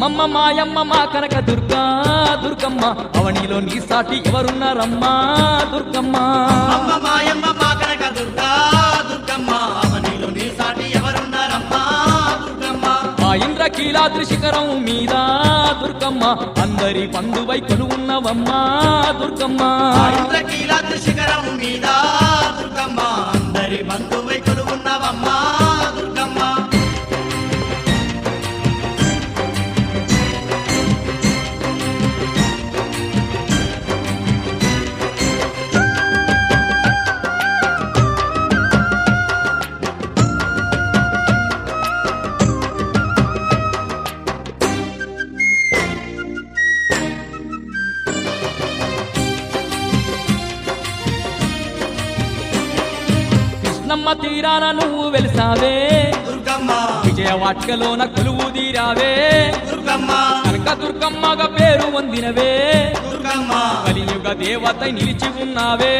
అమ్మమ్మ మాయమ్మ మా కనక దుర్గా దుర్గమ్మ అవనిలో నీ సాటి ఎవరున్నారమ్మా దుర్గమ్మ అమ్మ మాయమ్మ మా కనక దుర్గా దుర్గమ్మ అవనిలో నీ సాటి ఎవరున్నారమ్మా దుర్గమ్మ ఆ ఇంద్రకీలాద్రి శిఖరం మీద దుర్గమ్మ అందరి బంధువై కొలువున్నవమ్మా దుర్గమ్మ ఇంద్రకీలాద్రి శిఖరం మీద దుర్గమ్మ అందరి బంధువై కొలువున్నవమ్మా దుర్గమ్మ కృష్ణమ్మ తీరాన నువ్వు వెలిసావే దుర్గమ్మ విజయవాటికలోన కొలువు తీరావే దుర్గమ్మ కనక దుర్గమ్మగా పేరు పొందినవే దుర్గమ్మ కలియుగ దేవత నిలిచి ఉన్నావే